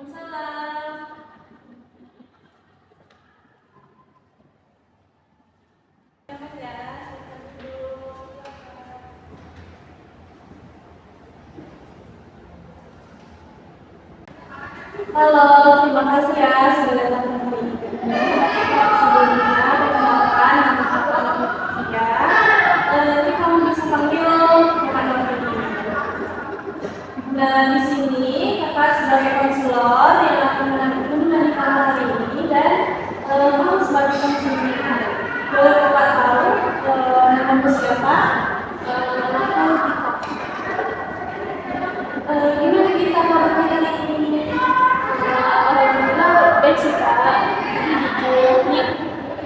Waalaikumsalam. Selamat ya, silakan duduk. Halo, terima kasih ya sudah datang ke hari ini. Sebelumnya, perkenalkan nama aku Anak Sofia. Nanti kamu bisa panggil kakak ini. Nah, di sini kakak sebagai konselor yang akan menemani kamu hari ini dan kamu sebagai konselor. Boleh kakak tahu namamu siapa? Namaku Gita. Gimana kita kabarnya hari ini? Alhamdulillah baik sih kak. Tapi jujur nih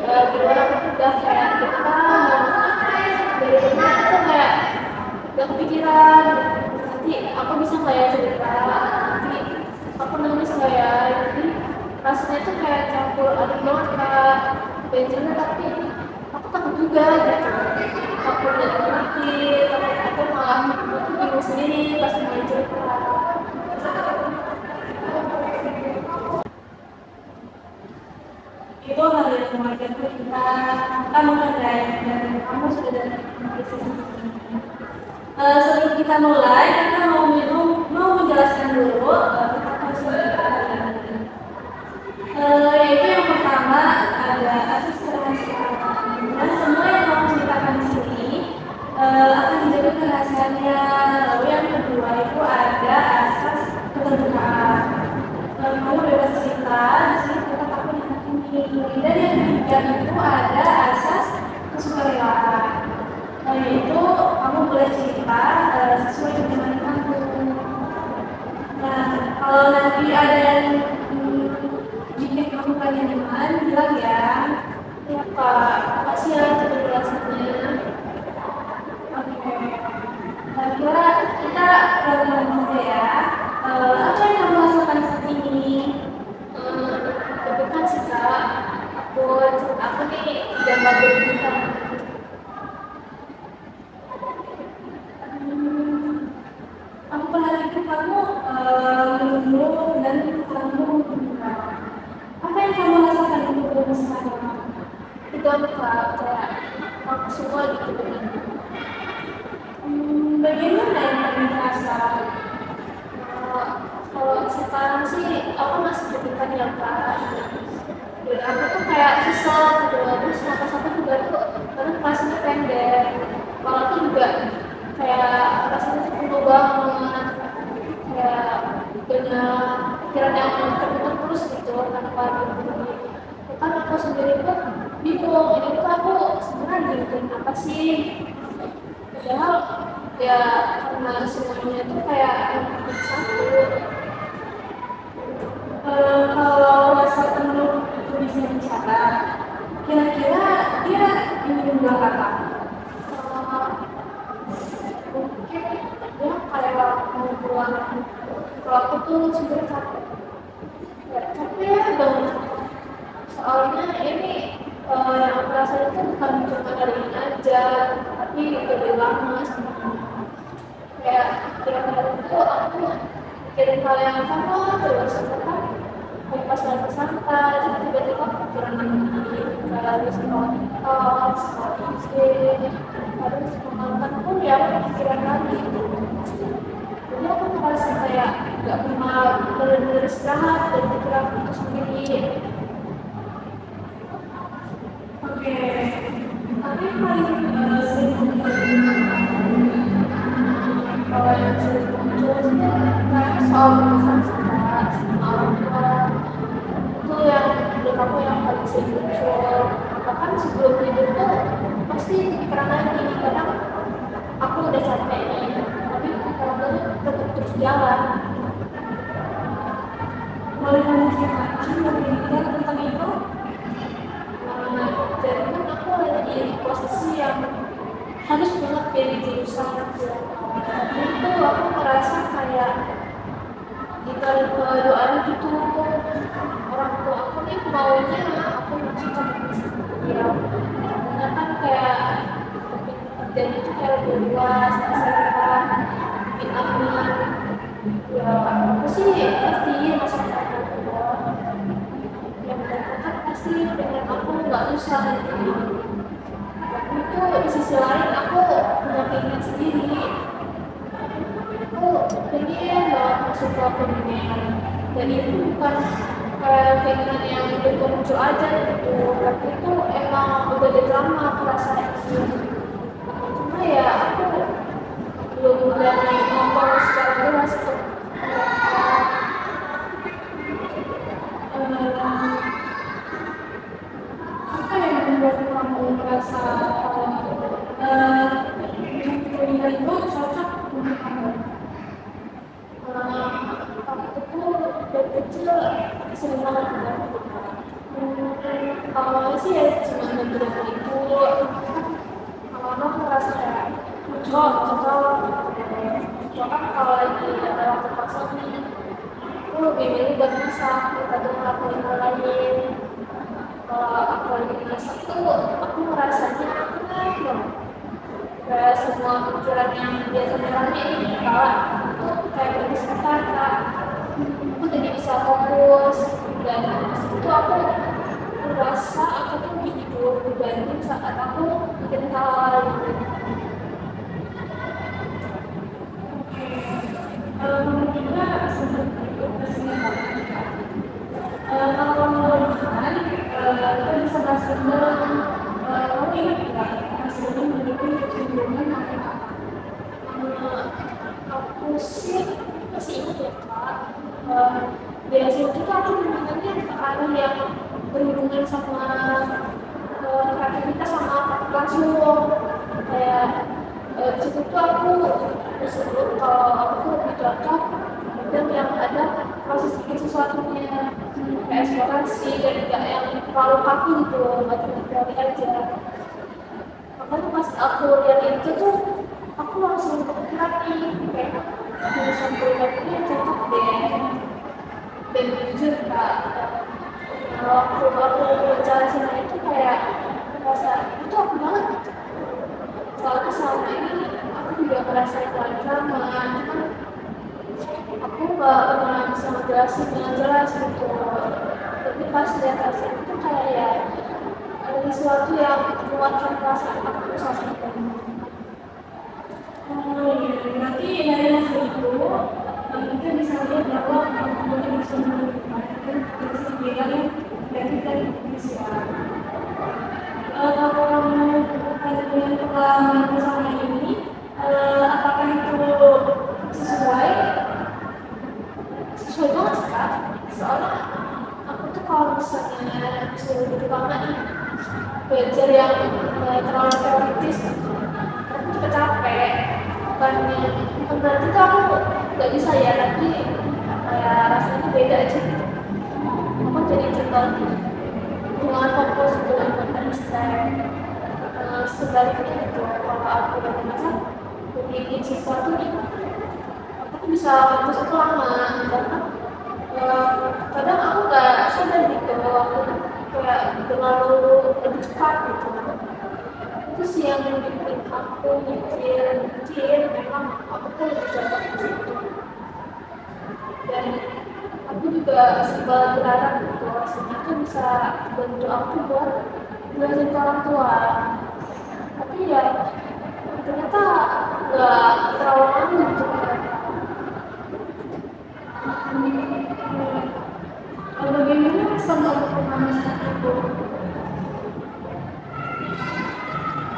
di luar aku udah kayak kita dari rumah itu kayak udah kepikiran nanti aku bisa nggak ya cerita, nanti aku nangis nggak ya, jadi rasanya tuh kayak campur aduk banget kak. Benjolan tapi aku takut juga gitu, takut nggak ngerti, takut aku malah bingung sendiri pas mau cerita. Itu hal yang wajar kita menghargai dan kamu sudah datang ke sini. Sebelum kita mulai, kita mau menjelaskan dulu tentang kita hari ini. Yaitu yang pertama ada asas kerahasiaan. Dan semua yang kamu ceritakan di sini akan dijaga kerahasiaannya. Lalu yang kedua itu ada asas keterbukaan. Kamu bebas cerita, di sini tetap aku dihakimi. Dan yang ketiga itu ada asas kesukarelaan. Yaitu kamu boleh cerita sesuai dengan kamu. Nah, kalau nanti ada yang bikin kamu kangen, bilang ya. Ya Pak, makasih ya atas penjelasannya. Oke. Kira kita lakukan saja ya. Apa yang kamu rasakan saat ini? Kebetulan sih kak, aku nih gambar berbicara. Aku perhatikan kamu menurut dan kamu apa yang kamu rasakan untuk sekarang? Itu apa kak? Kayak aku semua gitu. Bagaimana yang kamu rasa? Kalau sekarang sih aku masih deg-degan ya kak. Dan aku tuh kayak kesel gitu, terus nafas aku juga tuh karena kelasnya pendek. Kalau aku juga kayak rasanya tuh penuh banget, kayak banyak pikiran yang terputar terus gitu tanpa dihubungi. Kan aku sendiri pun bingung, ini tuh aku sebenarnya gini apa sih? Padahal ya karena semuanya tuh kayak satu. Kalau rasa penuh bisa bicara, kira-kira dia ingin bilang apa? Mungkin dia kayak mau keluar. Kalau aku tuh sebenarnya capek banget. Soalnya ini yang aku rasain itu bukan cuma hari ini aja, tapi udah lama sebenarnya. Kayak kira-kira itu aku mikirin hal yang sama terus, kan pas lagi santai, tiba-tiba pikiran lagi kayak harus nonton, harus menonton pun ya pikiran lagi. Jadi aku merasa kayak gak pernah benar-benar istirahat dan pikiran itu sendiri. Oke, tapi paling sering kalau yang sering muncul sih kayak soal urusan sama orang tua. Itu yang menurut aku yang paling sering muncul. Bahkan sebelum tidur tuh pasti pikiran lagi, kadang aku udah capek nih, tapi pikiran tuh tetap terus jalan. Boleh kamu ceritakan lebih detail tentang itu? Jadi kan aku lagi di posisi yang harus banget pilih jurusan tapi itu aku merasa kayak ditarik ke doanya gitu. Orang tua aku nih maunya aku masuk ke dia, karena kan kayak dan itu kayak lebih luas, kesehatan, bikin aman. Ya aku sih ngerti maksudnya sih pengen aku nggak susah gitu. Tapi itu di sisi lain aku punya keinginan sendiri. Aku pengen banget masuk ke pendidikan. Dan itu bukan keinginan yang tiba-tiba muncul aja gitu. Tapi itu emang udah dari lama aku rasain sih. Cuma ya aku belum berani ngomong secara jelas ke mereka. Apa yang membuat kamu merasa kuliah itu cocok untuk kamu? Aku tuh dari kecil sering banget bantu. Awalnya sih ya cuma bantu ibu. Lama-lama aku merasa kayak cocok. Bahkan kalau lagi ada waktu kosong nih, aku lebih milih buat masak daripada ngelakuin hal lain. Kalau aku lagi masak tuh, aku ngerasanya tenang banget. Kayak semua pikiran yang biasanya rame di kepala itu kayak berhenti sebentar, Kak. Aku jadi bisa fokus dan itu aku merasa aku tuh hidup dibanding saat aku bikin hal gitu. Juga seperti itu kalau kamu lihat kita bisa bahas tentang kamu ingat nggak hasilnya memiliki kecenderungan apa? Aku sih masih ingat ya Kak. Di hasil itu aku minatnya ke arah yang berhubungan sama kreativitas sama langsung kayak di situ tuh aku disebut kalau aku lebih cocok dan yang ada proses bikin sesuatunya kayak eksplorasi dan tidak yang terlalu kaku gitu nggak cuma teori aja. Makanya pas aku lihat itu tuh aku langsung kepikiran nih kayak jurusan kuliah ini cocok deh. Dan jujur Kak, waktu aku jalan sama itu kayak merasa itu aku banget gitu. Soalnya selama ini aku juga merasa drama, cuman aku nggak pernah bisa ngejelasin dengan jelas gitu. Tapi pas lihat hasil itu kayak ya ada sesuatu yang menguatkan perasaan aku saat itu. Nanti dari hasil itu kita bisa lihat bahwa kamu bisa menggunakan prinsip bidang yang kreatif dan visual. Kalau kamu hanya punya pengalaman bersama ini, apakah itu sesuai? Sesuai banget sih Kak. Soalnya aku tuh kalau misalnya disuruh duduk lama nih belajar yang terlalu teoritis, aku juga capek. Bukan berarti tuh aku nggak bisa ya, tapi kayak rasanya beda aja gitu. Aku jadi cenderung dengan fokus dengan konsisten. Sebaliknya gitu, kalau aku udah masak bikin sesuatu nih, aku bisa fokus itu lama karena kadang aku nggak sadar gitu aku kayak terlalu lebih cepat gitu. Itu sih yang bikin aku mikir memang aku tuh lebih cocok di situ. Dan aku juga sempat berharap gitu hasilnya tuh bisa bantu aku buat belajar ke orang tua. Tapi ya ternyata nggak terlalu lama gitu. Bagaimana sama pengalaman itu?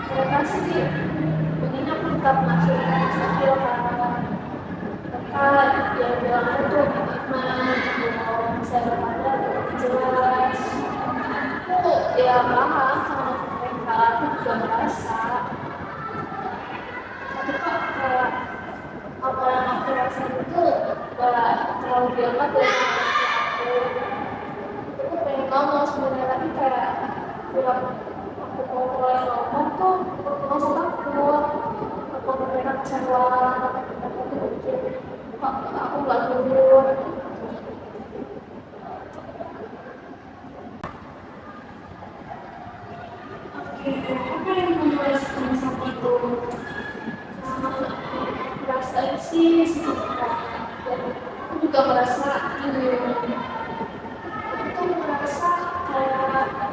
Terima kasih. Begini aku tetap masuk skill karena mereka yang bilang itu komitmen, bisa berpada lebih jelas. Aku ya paham sama mereka, aku juga merasa. Tapi kok kayak apa yang aku rasain itu gak terlalu dianggap dari aku. Aku pengen ngomong sebenarnya, tapi kayak bilang aku mau mulai ngomong tuh nggak usah takut. Aku mereka kecewa, aku tuh mikir kok aku nggak jujur. Oke, apa yang membuat sama itu? Perasaan sih sedikit, dan aku juga merasa ini. Aku tuh merasa kayak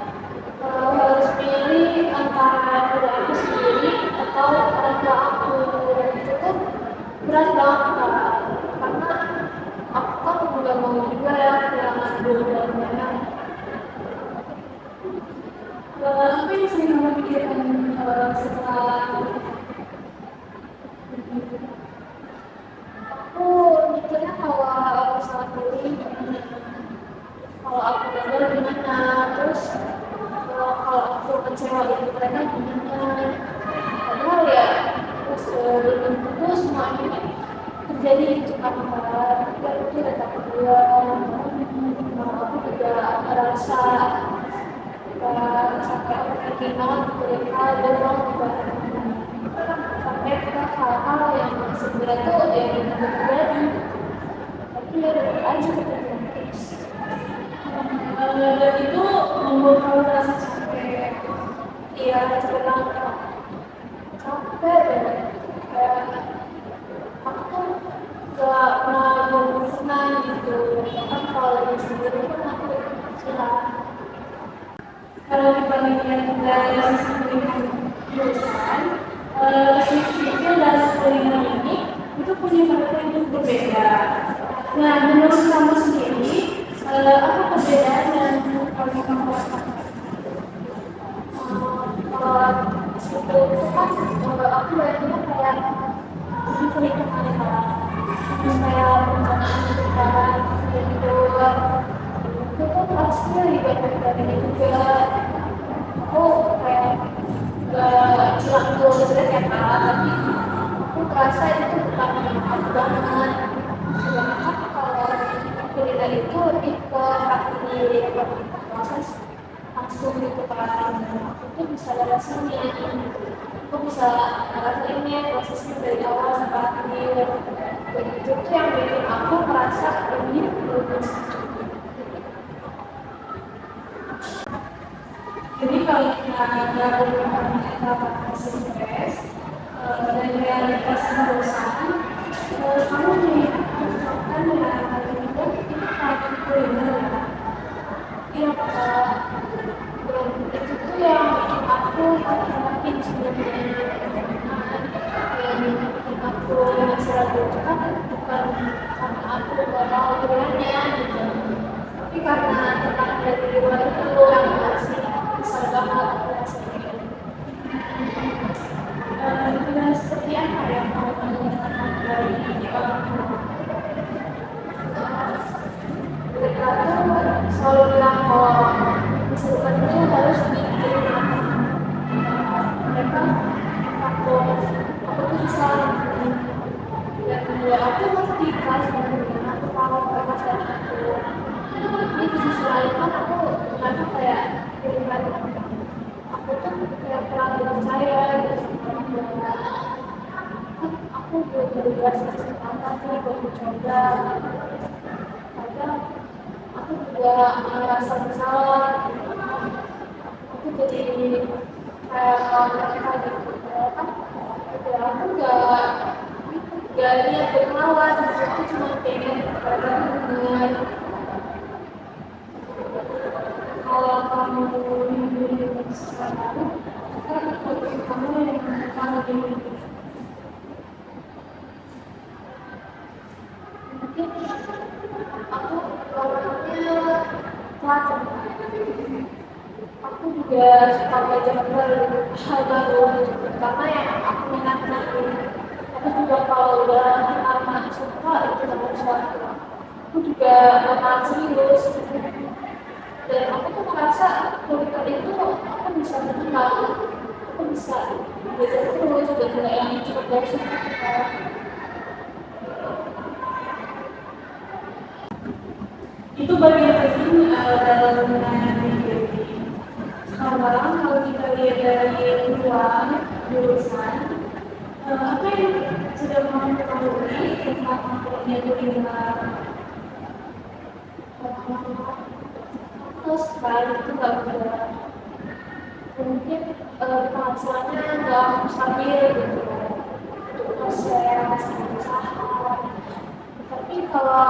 Jadi itu kan itu ada keperluan, aku juga merasa sampai kemungkinan mereka dorong sampai ke hal-hal yang sebenarnya tuh yang terjadi, tapi ya tetap aja terjadi. Dan itu membuat kamu merasa capek, iya capek, capek dan kayak aku gak pernah senang gitu. Kan kalau lagi sendiri kan aku istirahat. Kalau dibandingkan dari sisi pilihan jurusan, teknik sipil dan kuliner ini itu punya karakter yang berbeda. Nah, menurut kamu sendiri, apa perbedaan yang paling kamu rasakan? Kalau sipil itu kan, aku belajarnya kayak lebih perhitungan kayak perencanaan perencanaan gitu. Itu kan pasti ribet dari juga. Aku kayak gak bilang itu jelek ya kak, tapi aku merasa itu bukan aku banget. Sedangkan kalau kuliner itu lebih ke praktik proses langsung gitu kan. Aku tuh bisa rasanya, aku bisa ngerasainnya prosesnya dari awal sampai akhir. Dan itu tuh yang bikin aku merasa lebih lulus. Jadi kalau kita melakukan evaluasi stres dan realitas jurusan, kamu melihat kecocokan yang paling mudah itu kayak kuliner. Iya, itu tuh yang bikin aku makin sebenarnya yang bikin aku masih ragu itu kan bukan karena aku gak mau kuliahnya gitu, tapi karena tekanan dari luar itu yang masih besar banget aku rasain. Dengan seperti apa yang mau kamu katakan dari orang tua? Mereka tuh selalu bilang kalau masa depan itu harus dipikirin. Mereka aku tuh bisa dan ya aku ngerti kan sebenarnya aku tahu mereka sayang aku. Tapi di sisi lain kan aku merasa kayak pikiran aku tuh kayak kurang percaya gitu sama orang tua. Aku belum berdikasi kesempatan sih buat mencoba. Kadang aku juga merasa bersalah. Aku jadi kayak kalau mereka gitu kan, ya aku gak niat berkawan, aku cuma pengen benar. Kalau kamu di sekarang, kan kamu yang kamu di mungkin aku orangnya pelajar. Aku juga suka belajar hal baru karena yang aku minati. Aku juga kalau udah amat suka itu sama sesuatu, aku juga amat serius. Dan aku tuh merasa ketika itu aku bisa berkembang, aku bisa belajar terus dan nggak yang cepat bosan. Itu bagian penting dalam menangani diri. Sekarang kalau kita lihat dari luar jurusan, apa yang sudah kamu ketahui tentang materi kuliner? Terus sekali itu nggak mudah. Mungkin penghasilannya nggak stabil gitu untuk proses usaha. Tapi kalau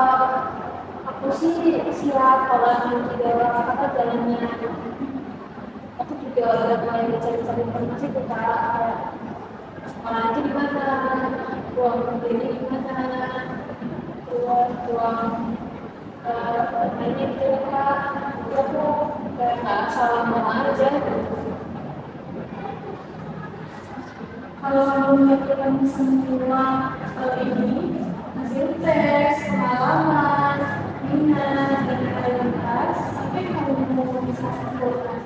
aku sih siap kalau nanti dalam apa jalannya. Aku juga udah mulai mencari-cari informasi tentang sekolah itu di mana, ruang kerjanya di mana, ruang mainnya di mana. Jadi aku kayak nggak asal mau aja. Kalau kamu memikirkan semua ini, hasil tes, pengalaman, minat, dan realitas, apa yang kamu mau bisa simpulkan?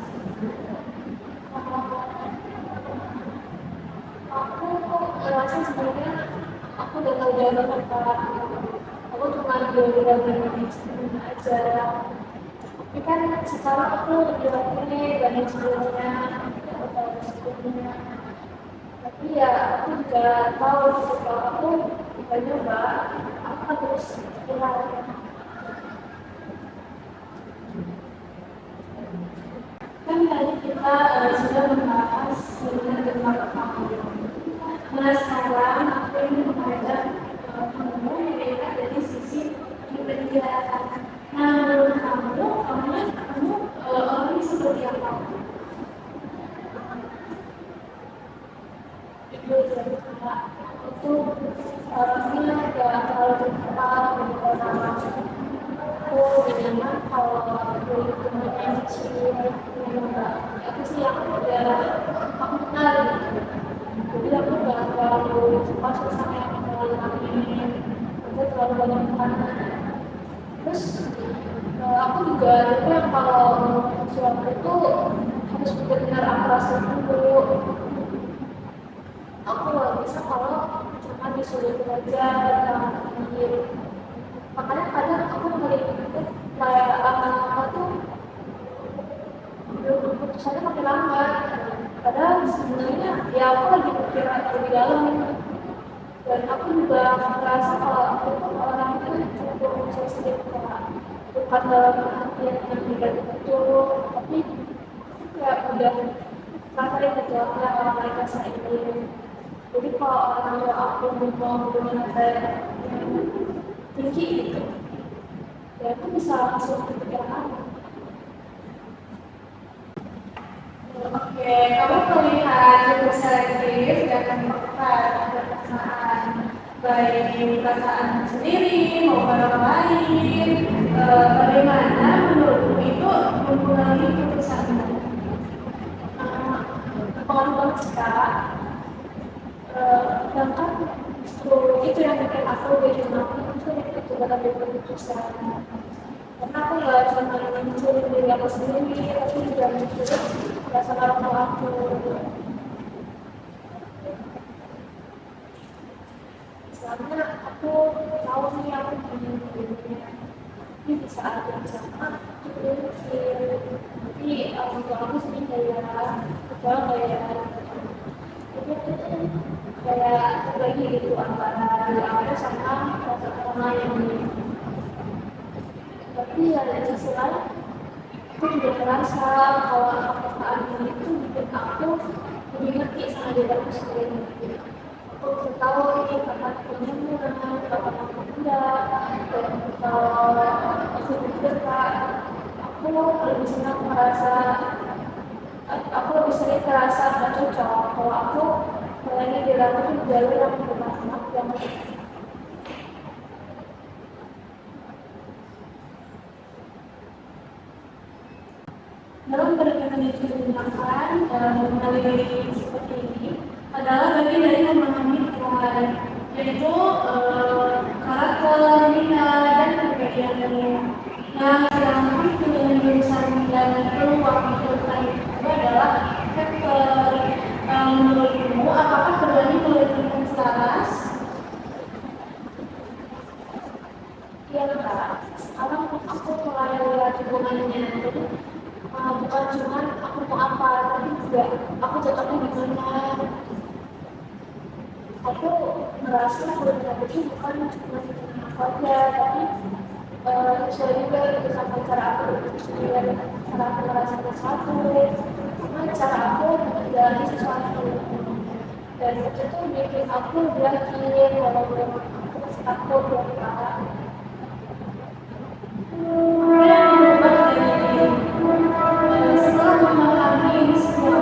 Aku merasa sebenarnya aku udah tahu jawaban apa. Aku cuma belajar aja. Tapi kan sekarang aku lebih lagi banyak sebelumnya, sebelumnya. Tapi ya aku juga tahu kalau aku juga nyoba, aku kan terus belajar. Kan tadi kita sudah membahas dengan kamu. Nah sekarang aku ingin mengajak kamu melihat dari sisi penjelasan. Nah menurut kamu orangnya seperti apa? Itu orangnya gak terlalu cepat dengan aku dengan kalau dari temennya kecil aku sih aku udah aku kenal gitu. Jadi aku gak terlalu cepat sama yang ngalamin aku terlalu banyak tekanan. Terus aku juga juga kalau suatu itu harus benar-benar aku rasain dulu. Aku nggak bisa kalau cuma disuruh belajar ngambil. Makanya kadang aku melihat kayak lama-lama tuh keputusannya makin lama. Padahal sebenarnya ya aku lagi mikir lebih dalam, dan aku juga merasa kalau aku tuh orang itu cukup sensitif, bukan dalam artian yang negatif betul, tapi kayak udah rasain kejauhan orang lain rasain. Jadi kalau orang tua aku mau hubungan kayak tinggi gitu, ya aku bisa langsung kepikiran. Oke, kamu melihat cukup selektif dan memperketat perasaan, baik perasaan sendiri maupun orang lain. Bagaimana menurutmu itu mempengaruhi keputusanmu? Pengaruh banget Kak. Sedangkan justru itu yang bikin aku bikin aku itu dalam keputusan. Karena aku nggak cuma mencuri diri aku sendiri, tapi juga mencuri perasaan orang tua aku. Misalnya aku tahu nih aku punya dirinya, ini bisa ada sama aku berpikir, tapi orang tua aku sendiri kayak kecewa kayak itu kayak terbagi gitu antara diri aku sama perasaan orang lain. Tapi ya dari sisi lain aku juga merasa kalau perasaan ini itu bikin aku lebih ngerti sama diri aku sendiri. Aku bisa tahu nih kapan aku nyaman, kapan aku enggak, dan kalau aku dekat aku lebih senang merasa aku lebih sering merasa gak cocok kalau aku mulainya diri aku tuh jalur yang bermanfaat yang dalam pendekatan yang digunakan mengenai diri seperti ini adalah bagian dari memahami Tuhan, yaitu karakter, minat, dan kepribadiannya. Nah, sedangkan dengan jurusan dan peluang kehidupan itu adalah faktor. Menurutmu, apakah keduanya memiliki selaras? Iya Kak, sekarang aku mulai lihat hubungannya. Jadi bukan cuma aku mau apa, tapi juga aku cocoknya di mana. Aku merasa hubungan itu bukan cuma aku aja, tapi sesuai juga gitu sama cara aku berpikir, cara aku merasa sesuatu, sama cara aku menjalani sesuatu. Dan itu tuh bikin aku yakin kalau aku masih takut buat Kak. Setelah memahami ini semua,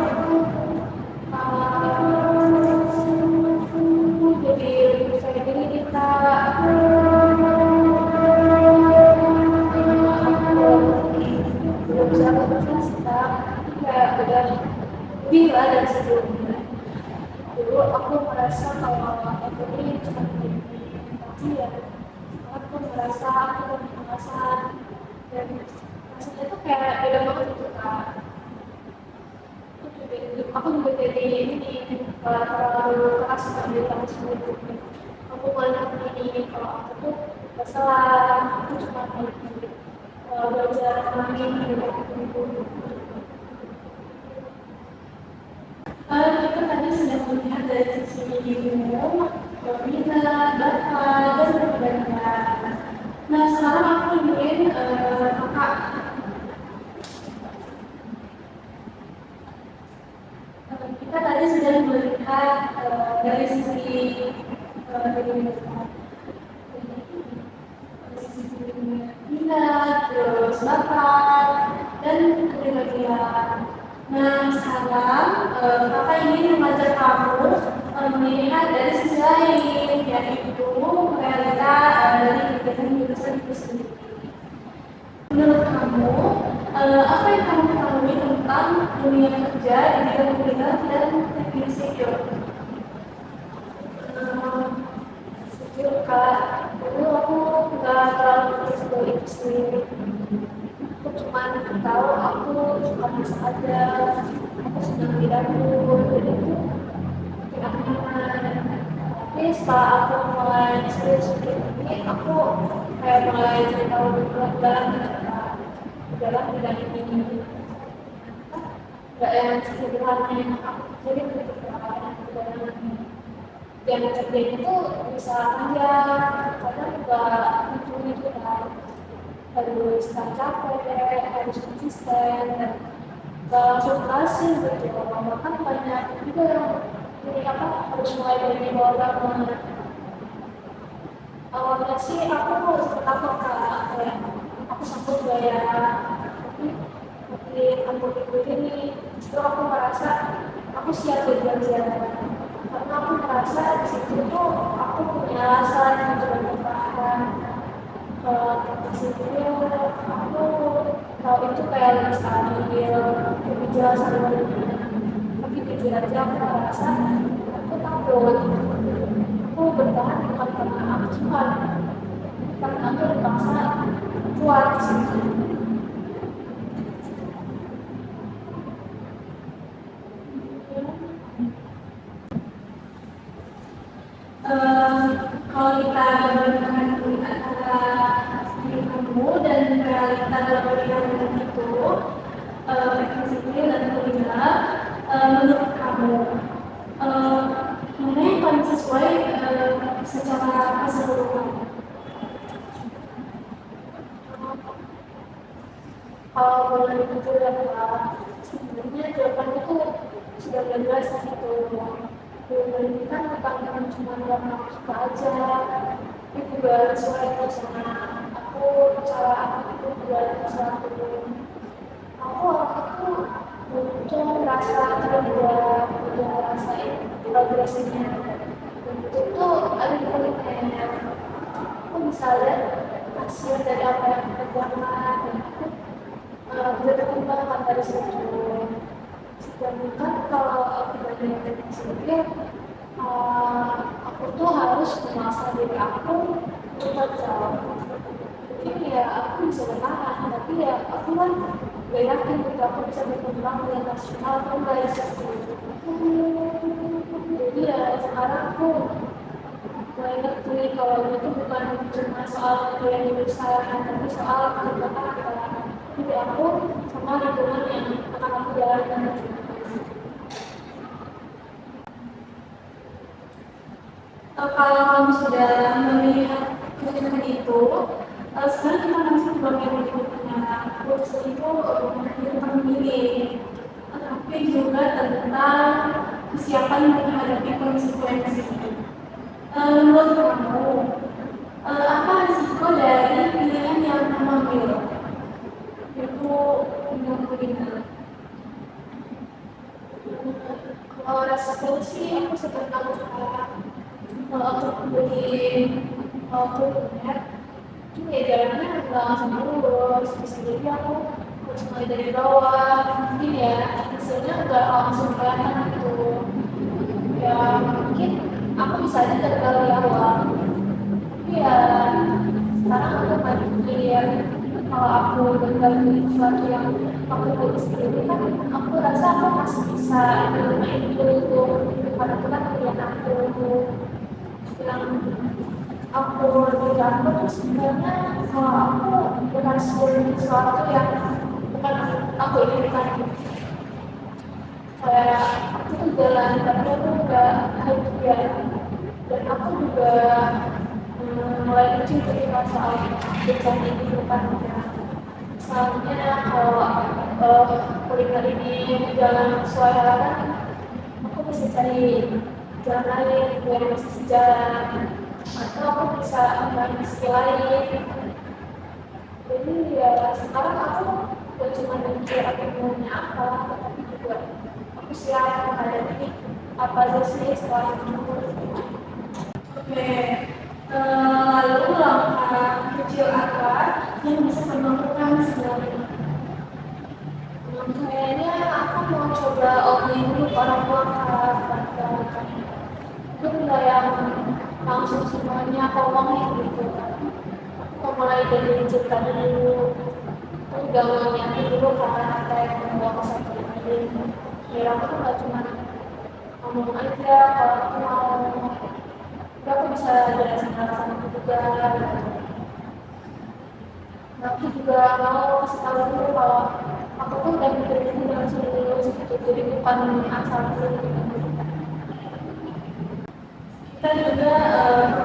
jadi lebih percaya diri kita. Belum bisa berprestasi, kayak udah lebih lah dari sebelumnya. Dulu aku merasa kalau aku ini cuma begini, tapi ya aku merasa aku punya pengasahan, dan rasanya tuh kayak beda banget gitu Kak. Aku juga jadi ini terlalu keras sama diri aku sendiri. aku melihat ini kalau aku tuh gak salah, aku cuma belajar main gitu. Kita tadi sudah melihat dari sisi ilmu, minat, bakat, dan perbedaan. Nah, sekarang aku ingin kakak kita tadi sudah melihat dari sisi minat, terus bakat, dan kepribadian. Nah, sekarang kakak ingin mengajak kamu melihat dari sisi lain, yaitu realita dari kegiatan jurusan itu sendiri. Menurut kamu, apa yang kamu ketahui tentang dunia kerja di bidang kuliner dan teknik sipil? Sipil kak, dulu aku nggak terlalu berisiko itu sendiri. Aku cuma tahu aku suka masak aja, aku senang di dapur, jadi itu bikin aku nyaman. Tapi setelah aku mulai serius ini, aku kayak mulai cerita lebih dalam dalam bidang ini. Nggak yang sederhana yang aku jadi yang kerjanya itu bisa panjang, kadang nggak lucu gitu kan. Harus capek, harus konsisten, dan gak langsung berhasil gitu. Bahkan banyak juga yang ini apa harus mulai dari bawah banget. Awalnya sih aku takut kayak aku takut gaya, tapi makin aku ikutin nih, justru aku merasa aku siap belajar. Karena aku merasa di situ tuh aku punya alasan untuk bertahan. Sipil aku tahu itu kayak lebih stabil, lebih jelas tapi jujur aja aku merasa aku takut. Aku bertahan bukan karena aku suka, karena aku terpaksa kuat di situ. Kalau kita bandingkan antara diri kamu dan realita dalam bidang itu, teknik sipil dan kuliner, menurut kamu mana yang paling sesuai secara keseluruhan? Kalau boleh jujur ya Pak, sebenarnya jawaban itu sudah jelas gitu. Ini kan bukan cuma karena aku suka aja, tapi juga sesuai sama aku, cara aku juga sesuatu. Aku waktu itu muncul rasa terbuat, udah rasain progresnya. Dan itu tuh ada di kulitnya. Aku bisa lihat hasil dari apa yang kita kerjakan, dan aku bisa berkembang dari situ. Sedangkan kalau aku belajar teknik sipil, aku tuh harus memaksa diri aku untuk jauh. Jadi ya aku bisa bertahan, tapi ya aku kan gak yakin gitu aku bisa berkembang dengan nasional atau enggak ya. Jadi ya sekarang aku mulai ngerti kalau itu bukan cuma soal kuliah jurusan, tapi soal kehidupan jadi aku sama lingkungan yang akan aku jalankan. Kalau kamu sudah melihat kegiatan itu, sekarang kita masuk ke bagian berikutnya. Kursus itu tentang memilih, tapi juga tentang kesiapan menghadapi konsekuensi. Menurut kamu, apa risiko dari pilihan yang kamu ambil? Itu bidang kuliner. Kalau resiko sih aku sebenarnya kalau untuk beli kuliner itu ya jalannya nggak langsung lurus, bisa jadi aku harus mulai dari bawah, mungkin ya hasilnya nggak langsung kelihatan gitu. Ya mungkin aku bisa aja gagal di awal, tapi ya sekarang aku banyak pikir kalau aku gagal di sesuatu yang aku beli sendiri kan aku rasa aku masih bisa bermain dulu karena itu kan pilihan aku. yang aku aku tuh sebenarnya kalau aku berhasil di sesuatu yang bukan aku inginkan, kayak aku tuh jalan tapi aku nggak bahagia, dan aku juga mulai mencintai soal bercanda di depannya. Misalnya kalau kuliner ini berjalan sesuai harapan, aku bisa cari jalan lain biar masih sejalan, atau aku bisa ambil skill lain. Jadi ya sekarang aku gak cuma mikir aku maunya apa, tapi juga aku siap menghadapi apa aja sih setelah itu. Oke, lalu langkah kecil apa yang bisa kamu lakukan sebenarnya? Kayaknya aku mau coba omongin dulu ke orang tua, itu nggak yang langsung semuanya aku omongin gitu. Aku mulai dari cerita dulu, aku juga mau nyiapin dulu kan apa yang mau aku sampaikan. Biar aku tuh nggak cuma ngomong aja kalau aku mau, tapi aku bisa jelasin alasan aku juga. Aku juga mau kasih tahu dulu kalau aku tuh udah mikir ini dengan serius gitu, jadi bukan asal dulu gitu. Kita juga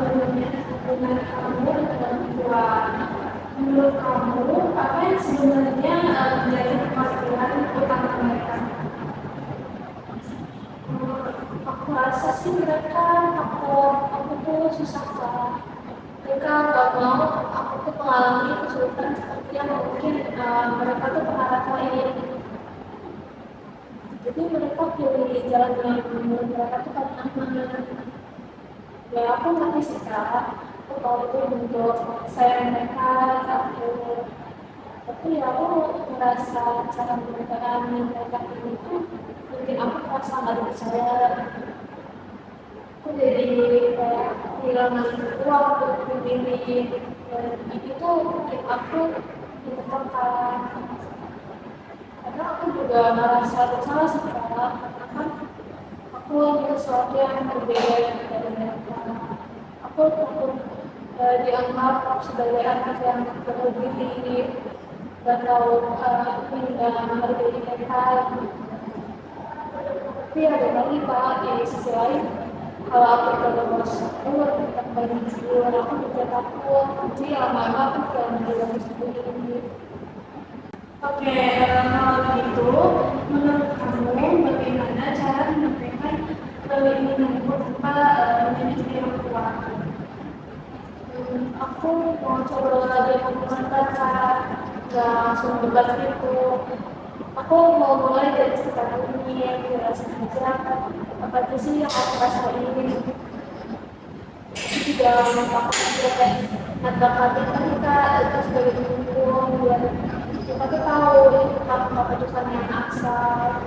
punya hubungan kamu dengan orang tua. Menurut kamu, apa yang sebenarnya menjadi permasalahan utama mereka? Aku rasa sih mereka aku tuh susah kan. Mereka nggak mau aku tuh mengalami kesulitan seperti yang mungkin mereka tuh pernah rasain. Jadi mereka pilih jalan yang menurut mereka tuh paling aman. Ya aku ngerti sih kak, aku tahu itu bentuk sayang mereka ke aku. Tapi ya aku merasa cara mereka ini tuh mungkin aku merasa nggak percaya. Aku jadi kayak kehilangan ruang untuk memilih, dan itu bikin aku ditekan. Karena aku juga merasa bersalah sih kak, karena kan aku ingin sesuatu yang berbeda dari mereka. Aku takut dianggap sebagai anak yang berdiri dan tahu hingga menghargai mereka. Tapi ada lagi pak, di sisi lain, kalau aku terus tetap banyak sebulan, aku juga takut nanti lama-lama aku akan menjalani seperti ini. Oke, kalau begitu, menurut kamu bagaimana cara menyampaikan keinginanmu tanpa menyakiti orang tua? Aku mau coba jadi pembicara, nggak langsung debat gitu. Aku mau mulai dari cerita ini, jelasin aja apa aja sih yang aku rasain. Juga aku juga nada-nada mereka itu sebagai pendukung biar kita tuh tahu itu kan keputusan yang asal.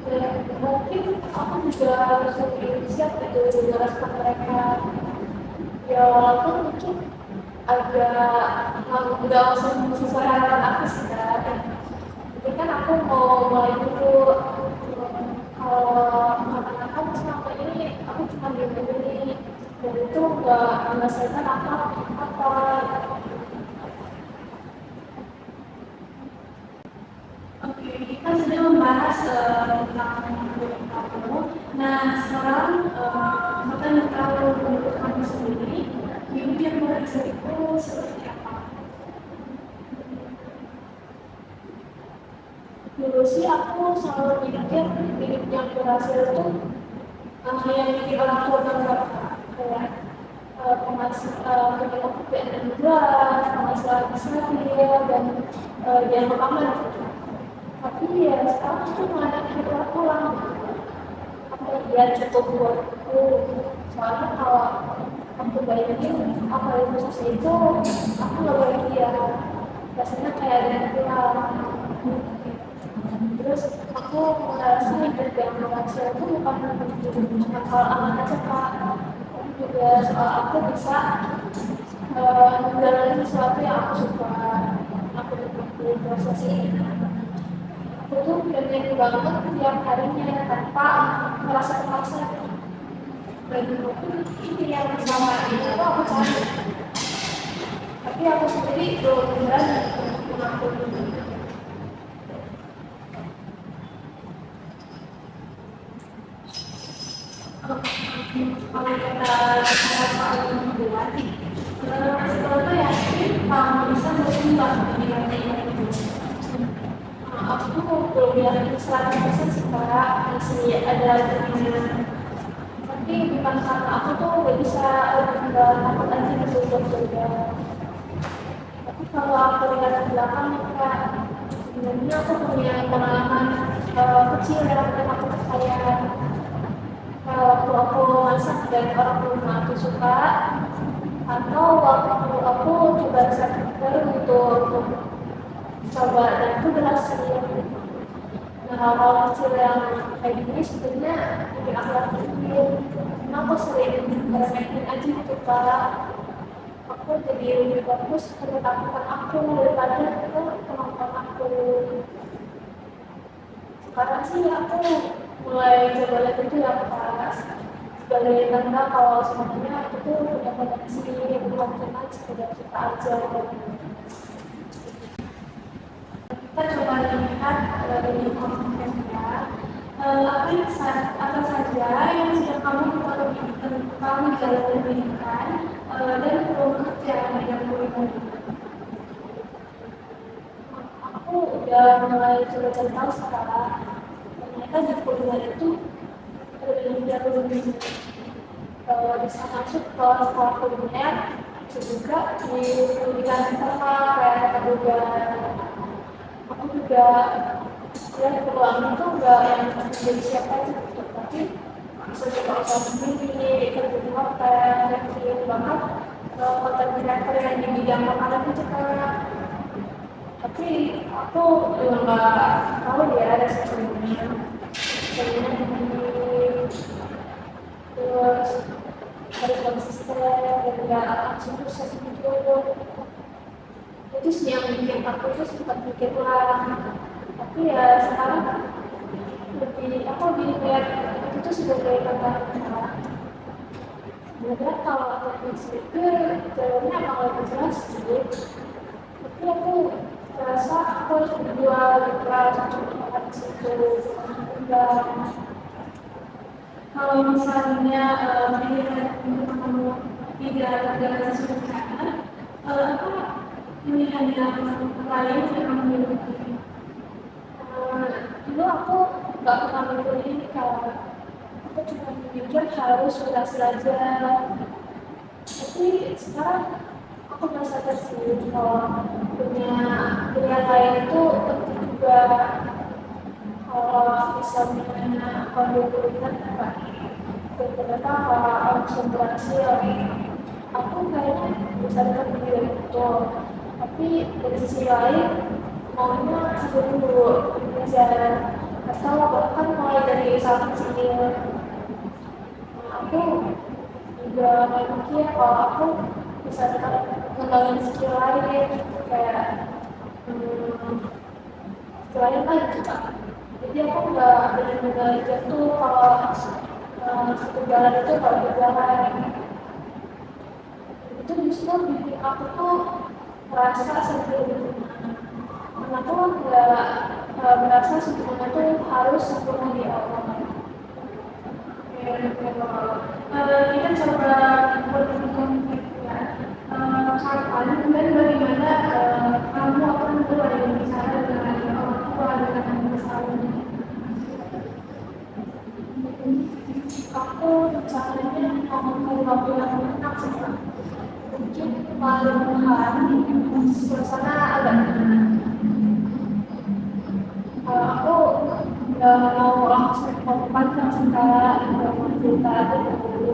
Dan mungkin aku juga harus lebih siap gitu menjelaskan mereka. Ya walaupun mungkin agak nggak langsung sesuai harapan aku sih kan. Tapi kan aku mau mulai dulu. Kalau mengatakan selama ini aku cuma dibeli dan itu nggak menghasilkan apa. Oke, kita sudah membahas tentang menurut kamu. Nah, sekarang kita ingin tahu menurut kamu sendiri, hidup yang berhasil itu seperti apa? Dulu sih aku selalu pikir hidup yang berhasil itu yang bikin orang tua bangga, kayak penghasilan pekerjaan yang jelas, penghasilan stabil, dan jangan aman. Tapi ya sekarang itu malah kita pulang, apa ya cukup buatku. Soalnya kalau aku bayangin apa yang susah itu, aku nggak bahagia. Rasanya kayak ada yang kurang. Terus aku merasa hidup yang berhasil itu bukan cuma soal aman aja kak, tapi juga soal aku bisa menjalani sesuatu yang aku suka, aku nikmati proses ini. Aku tuh pengen banget tiap harinya tanpa merasa terpaksa. bagi aku ini yang pertama itu aku cari, tapi aku sendiri belum berani untuk mengaku dulu. Kalau kita bicara soal hubungan, sebenarnya yakin kamu bisa berubah dengan itu. Aku tuh belum yakin 100% sih Kak, masih ada keinginan. Tapi bukan karena aku tuh gak bisa nggak takut aja gitu untuk belajar. Tapi kalau aku lihat ke belakang nih Kak, sebenarnya aku punya pengalaman kecil yang bikin aku percaya. Waktu aku masak dan orang rumah aku suka, atau waktu aku coba resep baru gitu untuk coba dan itu berhasil. Nah, hal-hal kecil yang kayak gini sebenarnya bikin aku berpikir, karena aku sering ngeremehin aja gitu Kak. Aku jadi lebih bagus ketakutan aku daripada itu kemampuan aku. Sekarang sih aku mulai coba lihat itu yang pas sebagai tanda kalau sebenarnya aku tuh punya potensi bukan cuma sekedar suka aja. Kita coba lihat dari kontennya apa saja yang sudah kamu kamu jalani pendidikan dan peluang kerja yang boleh. Aku udah mulai coba cari tahu sekarang ternyata di kuliah itu lebih bisa masuk ke sekolah kuliner juga di pendidikan formal kayak kemudian aku juga ya peluang itu enggak yang menjadi siapa aja gitu tapi bisa coba usaha sendiri kerja di hotel dan bahkan hotel kreator yang di bidang makanan itu kan. Tapi aku juga nggak tahu dia ada sebelumnya ini terus harus konsisten dan nggak langsung sukses gitu. Itu sih yang bikin aku tuh sempat mikir ulang. Tapi ya sekarang lebih aku lebih lihat itu tuh sebagai tantangan. Sebenarnya kalau aku berpikir jawabannya akan lebih jelas sih. Tapi aku rasa aku harus berjuang keras untuk mendapatkan situ. Kalau misalnya pilihan untuk kamu tidak berjalan sesuai rencana, apa pilihan yang lain yang kamu miliki? Dulu aku nggak pernah mikir ini kalau aku cuma mikir harus berhasil aja. Tapi sekarang aku merasa sih kalau punya pilihan lain itu penting juga. Kalau misalnya kondisinya apa ternyata langsung berhasil aku kayaknya bisa dapat video itu tapi dari sisi lain maunya dulu belajar atau bahkan mulai dari saat kecil aku juga mikir kalau aku bisa tetap ngembangin skill lain kayak skill lain lah gitu. Jadi aku nggak benar-benar jatuh kalau satu jalan itu kalau berjalan itu justru bikin aku tuh merasa sempurna. Karena aku nggak merasa sempurna itu harus sempurna di awal. Kita coba berhubungan ya. Kapan dan bagaimana kamu akan mulai berbicara dengan orang tua dengan misalnya aku rencananya mau cari waktu yang enak sih mungkin malam suasana agak tenang. Aku nggak mau langsung panjang sekarang nggak mau cerita dulu.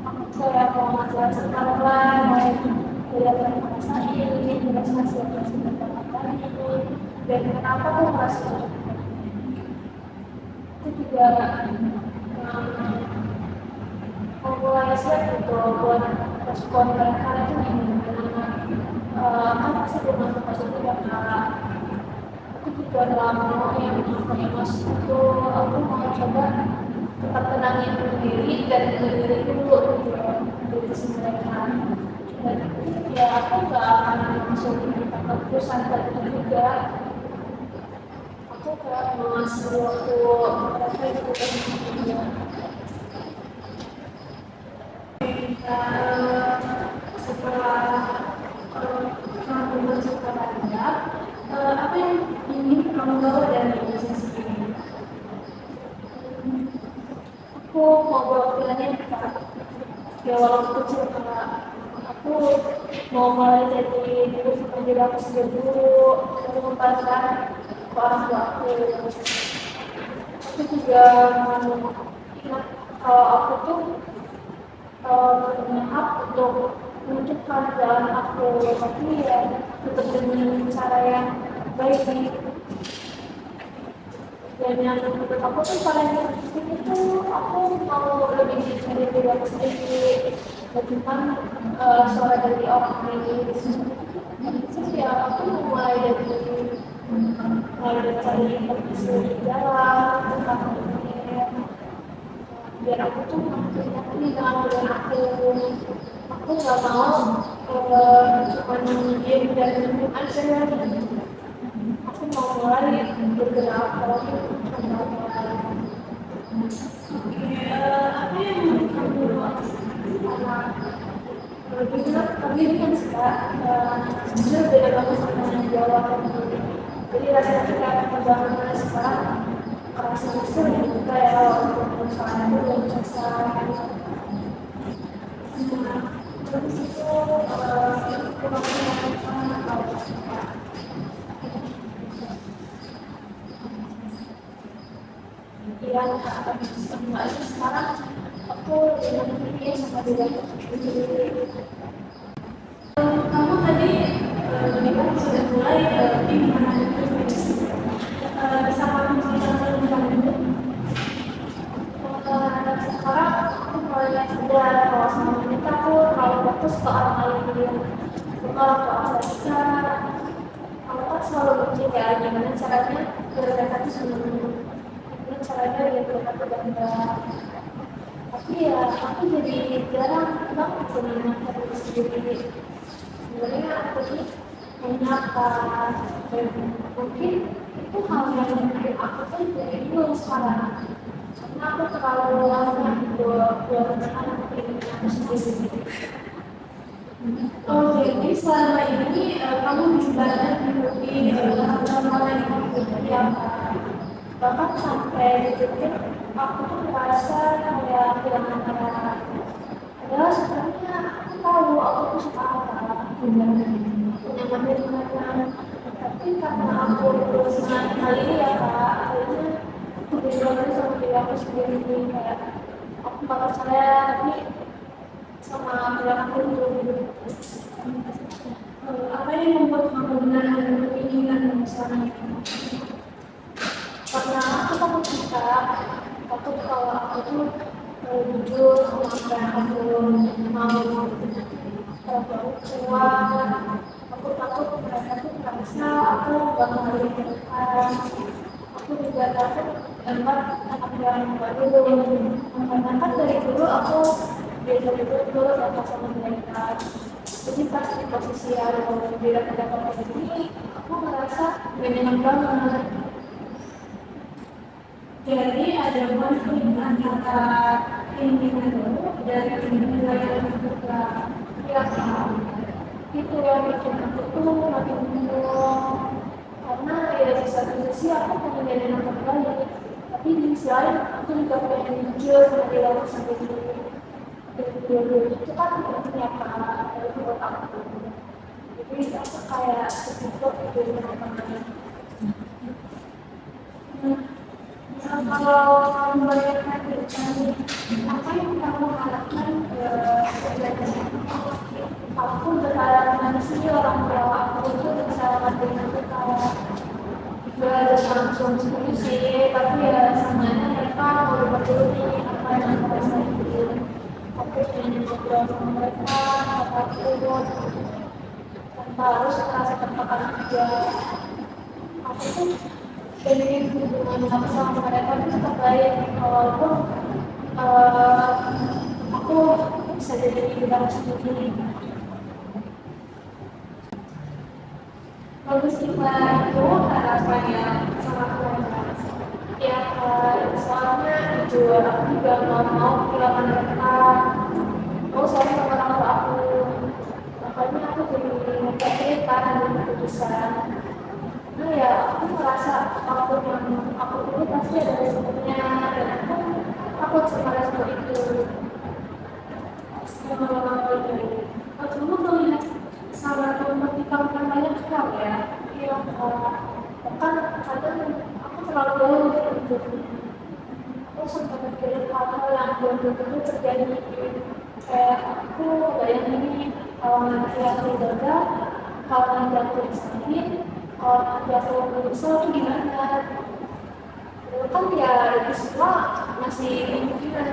Aku kayak mau ngajak sekarang mau kelihatan ngerasain merasa siapa sih ini dan kenapa aku merasa itu juga mulai siap gitu buat respon mereka itu gimana kan pasti belum masuk positif ya Kak. Aku juga lama yang emosi itu aku mau coba tetap tenangin diri dan diri dulu gitu dari sisi mereka. Dan ya aku nggak akan langsung minta keputusan itu juga. Aku kayak ngasih waktu mereka itu kan juga. Setelah kamu bercerita banyak, apa yang ingin kamu bawa dari Indonesia sendiri? Aku mau bawa pilihannya Kak. Ya walaupun kecil Kak, aku mau mulai dari dulu sampai jadi aku sendiri dulu, aku mengembangkan ke orang tua aku. Aku juga mau ingat kalau aku tuh punya hak untuk menentukan jalan aku, tapi ya tetap dengan cara yang baik nih. Dan yang menurut aku tuh paling penting itu aku mau lebih mencari diri aku sendiri, bukan suara dari orang lain. Jadi ya aku mulai dari cari informasi di jalan tentang dunia, biar aku tuh makin yakin dengan diri aku nggak mau cuma diem dan diem aja. Aku mau mulai bergerak kalau apa yang menurut kamu karena kami ini kan suka sebenarnya beda banget sama yang Jawa. Jadi rasanya kita membangun sekarang rasa musuh yang kita ya untuk soalnya itu belum selesai. Terus itu kemampuan sama kalau pikiran akan semua itu sekarang aku dengan pikir sama diri aku sendiri. Kamu tadi kan sudah mulai di mana itu bisa kamu ceritakan tentang itu? Sekarang aku mulai sadar kalau selama ini aku terlalu fokus ke orang lain dulu, bukan ke orang kita. Kamu kan selalu berpikir ya gimana caranya biar mereka itu senang, gimana caranya biar mereka itu bangga. Tapi ya aku jadi jarang banget menyenangkan diri sendiri. Sebenarnya aku ini menyapa dan mungkin itu hal yang mungkin aku tuh jadi bingung sekarang karena aku terlalu lama berencana untuk aku sendiri. Oh jadi selama ini kamu juga mengikuti hal-hal yang kamu ikuti apa? Bahkan sampai di titik aku tuh merasa kayak kehilangan arah. Padahal sebenarnya aku tahu aku tuh suka apa, punya materi mana. Tapi karena aku terus dengan hal ini ya Kak, akhirnya aku jadi sama diri aku sendiri kayak aku gak percaya tapi sama diri aku dulu. Apa yang membuat kamu benar-benar keinginan misalnya? Karena aku takut kita, takut kalau aku tuh jujur sama apa yang aku mau, terlalu kecewa. Aku takut mereka tuh merasa aku gak mau berpikirkan. Aku juga takut dapat anak yang baru. Karena kan dari dulu aku biasa dulu datang sama mereka. Jadi pas di posisi yang beda-beda ini, aku merasa gak nyaman banget. Jadi ada konflik antara keinginan dulu dan keinginan yang juga ya itu yang bikin aku tuh makin bingung karena ya di satu sisi aku pengen jadi yang terbaik tapi di sisi lain aku juga pengen jujur sama diri aku sendiri dan dua-dua itu kan pentingnya itu buat aku jadi aku kayak tertutup gitu dengan teman-teman. Kalau kamu bayangkan diri apa yang kamu harapkan aku berharap manusia orang tua aku itu bisa dengan kita juga ada langsung diskusi tapi ya semuanya mereka mau berdua nih apa yang aku rasain aku ingin ngobrol sama mereka apapun tanpa harus merasa tertekan juga aku tuh pengen hubungan aku sama mereka itu tetap baik walaupun eh, aku bisa jadi bidang sendiri. Bagus kita itu harapan yang sangat luar biasa. Ya, soalnya jujur aku juga nggak mau kehilangan mereka. Mau sayang sama orang tua aku. Makanya aku jadi cerita dengan keputusan. Nah ya, aku merasa apapun yang aku pilih pasti ada resikonya dan aku cuma respon itu. Kamu melihat sangat memotivasi banyak hal ya. Yang kan kadang aku terlalu untuk aku sempat mikirin hal-hal yang belum tentu terjadi. Kayak aku bayangin ini kalau nanti aku gagal, kalau nanti aku disakit, kalau nanti aku menyesal itu gimana? Kan ya itu semua masih kemungkinan.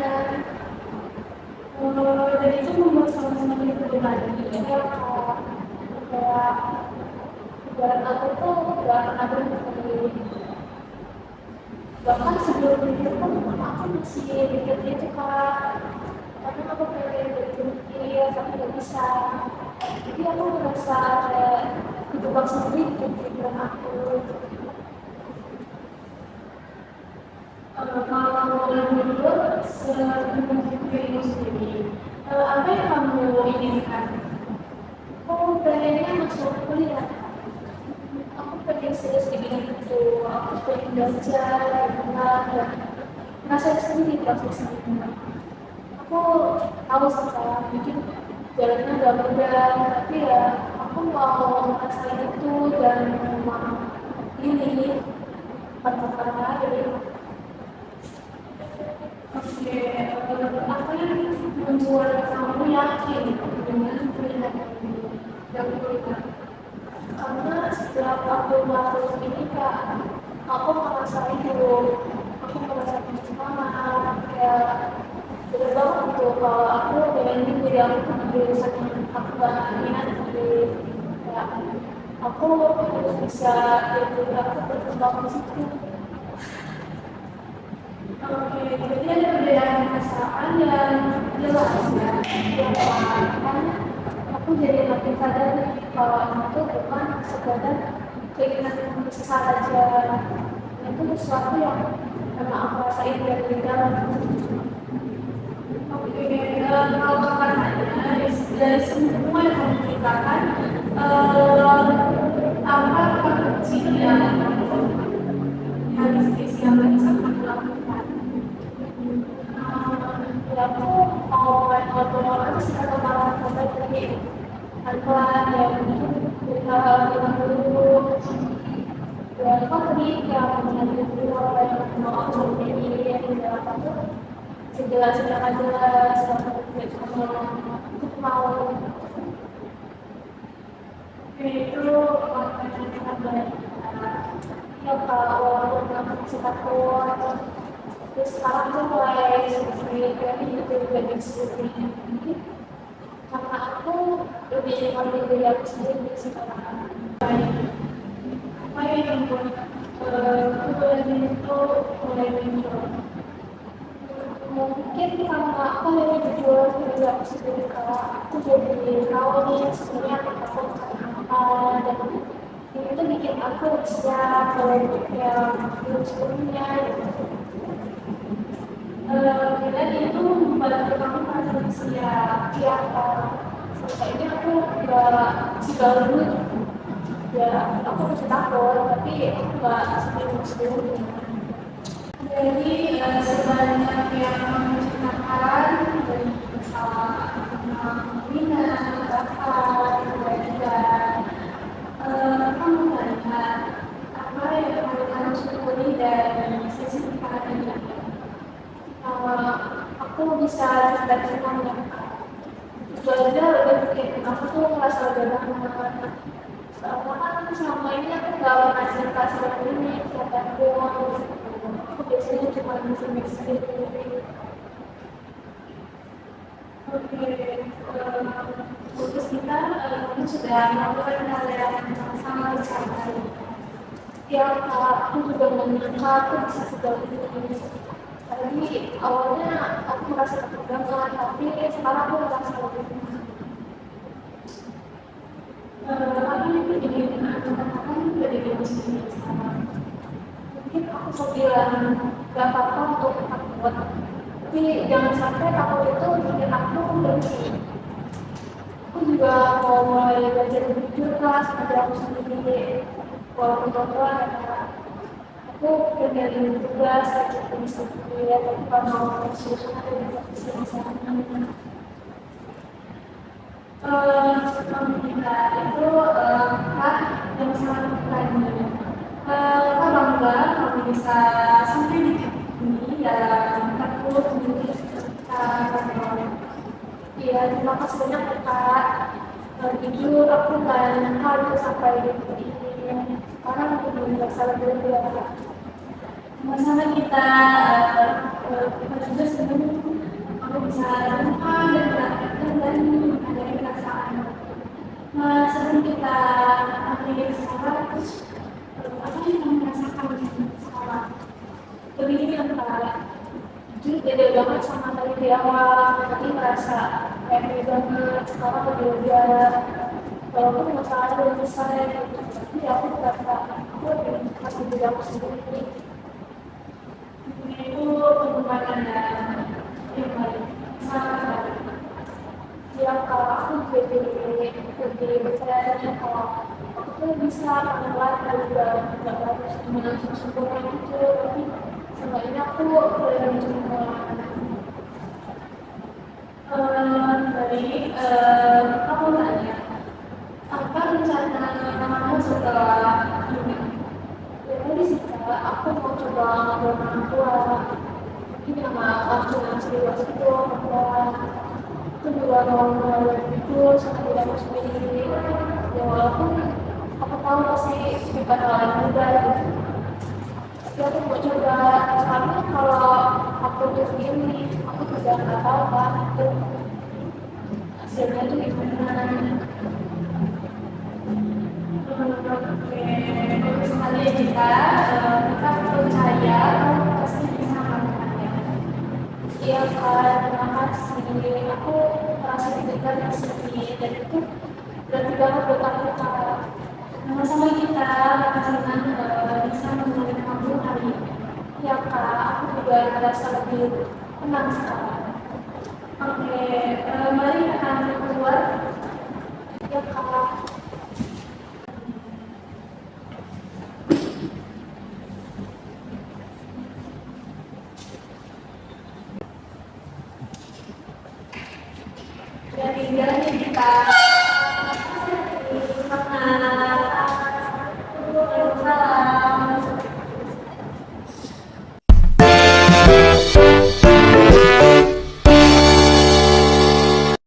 Dan itu membuat sama-sama kita berbagi ya kayak jalan aku tuh gak pernah berhenti bahkan sebelum itu pun aku masih mikir itu kak karena aku pengen berhenti tapi gak bisa jadi aku merasa kayak kejebak sendiri di pikiran aku. Kalau boleh jujur sebelum dirimu sendiri apa yang kamu inginkan? Aku pengennya masuk kuliah. Aku pengen serius di bidang itu. Aku pengen belajar, dan merasa sendiri prosesnya. Aku tahu sekarang mungkin jalannya gak mudah, tapi ya aku mau merasakan itu dan mau ini pertukaran lain. Oke, apa yang membuat kamu yakin dengan pilihan yang diberikan? Karena setelah aku melakukan ini kak, aku merasa itu, aku merasa semangat, kayak bener banget gitu kalau aku dengan diri aku tuh di jurusan yang aku gak minat di kayak aku harus bisa jadi aku berkembang di situ. Oke, jadi ada perbedaan perasaan yang jelas ya. Makanya aku jadi makin sadar nih kalau itu bukan sekedar keinginan sesaat aja. Itu sesuatu yang memang aku rasain dari dalam. Oke, kalau karenanya dari semua yang kamu ceritakan, apa kondisi yang yang bisa kamu lakukan? Ya aku mau ngobrol aja sih kalau malah sampai tadi pelan ya mungkin hal-hal yang dulu ya kan tadi yang menjadi dulu apa yang mau seperti ini yang dalam aku sejelas-jelas aja seperti itu mau itu makanya sangat banyak ya kalau walaupun masih takut terus sekarang tuh mulai seperti itu lebih seperti ini karena aku lebih ngerti diri aku sendiri sekarang apa yang membuat kebetulan itu mulai muncul mungkin karena aku lebih jujur diri aku sendiri kalau aku jadi tahu nih sebenarnya aku apa dan itu bikin aku siap mulai yang belum sebelumnya dan itu membantu kamu merasa siap sampai ini aku gak segala dulu ya aku masih takut tapi aku gak sebelum-sebelumnya jadi sebanyak yang kamu ceritakan dari masalah minat, bakat, dan kamu melihat apa yang kamu syukuri dan sisi ini aku bisa cerita-cerita itu aja udah bikin aku tuh ngerasa udah banget soalnya kan selama ini aku gak pernah cerita seperti ini siapapun aku biasanya cuma mix sendiri. Oke, terus kita sudah melakukan hal yang sama-sama bersama ya aku juga menyangka aku bisa sejauh ini Tadi awalnya aku merasa ketegangan, tapi sekarang aku merasa lebih tenang. Apa itu jadi katakan dari diri sendiri sekarang? Mungkin aku mau bilang gak apa-apa untuk takut, tapi jangan sampai takut itu bikin aku berhenti. Aku juga mau mulai belajar jujur lah sama diri aku sendiri, walaupun pelan-pelan ya Kak. Aku kerjain tugas, kerjain sendiri ya, tapi kalau mau susah aku bisa bisa. Kalau kita itu kan yang sangat tadi kita bangga kalau bisa sampai di titik ini ya 40 menit kita Iya, terima kasih banyak ya Kak. Jujur aku nggak nyangka bisa sampai di titik ini. Sekarang aku belum merasa lebih ya Kak. sama-sama kita juga sebenarnya aku bisa lupa dan mendapatkan dan ada perasaan. Sebelum kita akhiri sekarang, apa yang kamu rasakan sekarang? Begini antara Jujur beda banget sama tadi di awal. Tadi merasa happy banget, sekarang lebih lega. Walaupun masalahnya belum selesai, gitu. Tapi aku merasa aku lebih masih diri aku sendiri. itu pengembangan yang baik, sangat baik. Yang kalau aku jadi lebih percaya diri kalau aku tuh bisa pelan-pelan dan juga nggak harus langsung sempurna gitu, tapi seenggaknya aku boleh mencoba. Dari kamu tanya, apa rencana kamu setelah ini? Ya tadi sih Kak, aku mau coba ngobrol sama orang tua, mungkin sama langsung yang serius itu pelan. Aku juga mau mulai itu sama diri aku sendiri. Ya walaupun aku tahu pasti bukan hal yang mudah gitu. Tapi aku mau coba, soalnya kalau aku begini, aku juga nggak tahu kan itu hasilnya tuh gimana. Oke, sekali kita percaya kamu pasti bisa melakukannya. Iya Kak, terima kasih. Aku merasa diberikan di sini dan itu berarti banget buat aku Kak. Sama-sama kita senang bisa menemani kamu hari ini. Ya Kak, aku juga merasa lebih tenang sekarang. Oke, mari kita keluar. Ya Kak. Dan tinggalnya kita